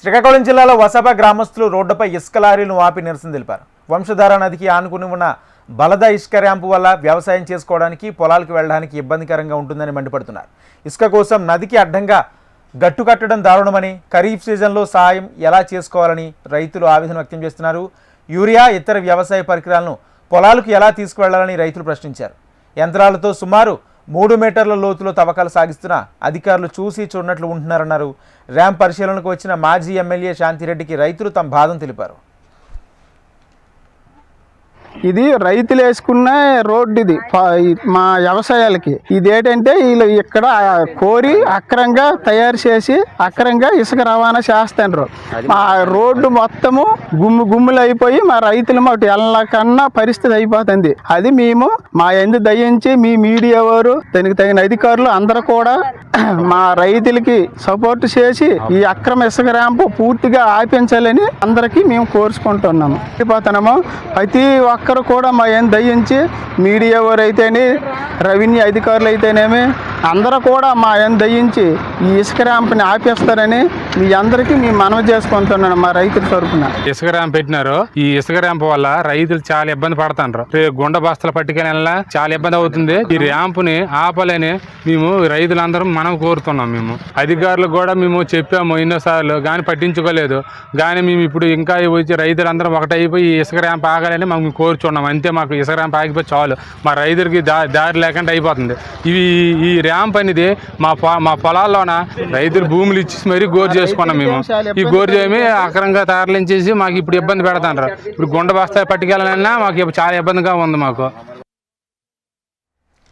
శ్రీకాకుళం జిల్లాలో వసప గ్రామస్తులు రోడ్డుపై ఇసుక లారీలను ఆపి నిరసన తెలిపారు. వంశధార నదికి ఆనుకుని ఉన్న బలద ఇసుక ర్యాంపు వల్ల వ్యవసాయం చేసుకోవడానికి, పొలాలకు వెళ్ళడానికి ఇబ్బందికరంగా ఉంటుందని మండిపడుతున్నారు. ఇసుక కోసం నదికి అడ్డంగా గట్టు కట్టడం దారుణమని, ఖరీఫ్ సీజన్లో సాయం ఎలా చేసుకోవాలని రైతులు ఆవేదన వ్యక్తం చేస్తున్నారు. యూరియా, ఇతర వ్యవసాయ పరికరాలను పొలాలకు ఎలా తీసుకువెళ్లాలని రైతులు ప్రశ్నించారు. యంత్రాలతో సుమారు 3 మీటర్ల లోతులో తవ్వకాలు సాగిస్తున్న అధికారులు చూసి చూడనట్లు ఉంటున్నారన్నారు. ర్యాంప్ పరిశీలనకు వచ్చిన మాజీ ఎమ్మెల్యే శాంతిరెడ్డికి రైతులు తమ బాధను తెలిపారు. ఇది రైతులు వేసుకున్న రోడ్డు, ఇది మా వ్యవసాయాలకి. ఇదేంటంటే వీళ్ళు ఇక్కడ కోరి అక్రంగా తయారు చేసి అక్రంగా ఇసుక రవాణా చేస్తున్నారు. మా రోడ్డు మొత్తము గుమ్ములు అయిపోయి మా రైతులు మాకు వెళ్ళకన్నా పరిస్థితి అయిపోతుంది. అది మేము మా ఎందు దయించి మీ మీడియా వారు, దానికి తగిన అధికారులు అందరూ కూడా మా రైతులకి సపోర్ట్ చేసి ఈ అక్రమ ఇసుక ర్యాంపు పూర్తిగా ఆపించాలని అందరికీ మేము కోరుకుంటున్నాము. అయిపోతున్నాము. ప్రతి ఒక్కరు కూడా మా ఏం దయించి మీడియా వారు అయితేనే, రెవెన్యూ అధికారులు అయితేనేమి అందరూ కూడా మా ఏం దయించి ఈ ఇసుక ర్యాంప్ని ఆపేస్తారని మీ అందరికీ మేము మనవి చేసుకుంటున్నాను మా రైతుల తరఫున. ఇసుక ర్యాంప్ పెట్టినారు. ఈ ఇసుక ర్యాంప్ వల్ల రైతులు చాలా ఇబ్బంది పడుతున్నారు. గుండ బస్తాలు పట్టుకెళ్ళ చాలా ఇబ్బంది అవుతుంది. ఈ ర్యాంప్ ని ఆపాలని మేము రైతులందరం మనం కోరుతున్నాం. మేము అధికారులకు కూడా మేము చెప్పాము ఎన్నోసార్లు, కానీ పట్టించుకోలేదు. కానీ మేము ఇప్పుడు ఇంకా వచ్చి రైతులందరం ఒకటైపోయి ఈ ఇసుక ర్యాంప్ ఆగాలని మేము కోరుచున్నాం. అంతే, మాకు ఇసుక ర్యాంప్ ఆగిపోయి చాలు. మా రైతులకి దారి లేకుండా అయిపోతుంది. ఈ ర్యాంప్ అనేది మా పొలాల్లోన రైతులు భూములు ఇచ్చి మరీ గోరు చేసుకున్నాం. మేము ఈ గోరు చేయమి అక్రంగా తరలించేసి మాకు ఇప్పుడు ఇబ్బంది పెడతాండ్రు. ఇప్పుడు గుండ బస్తా పట్టుకెళ్ళాలన్నా మాకు చాలా ఇబ్బందిగా ఉంది మాకు.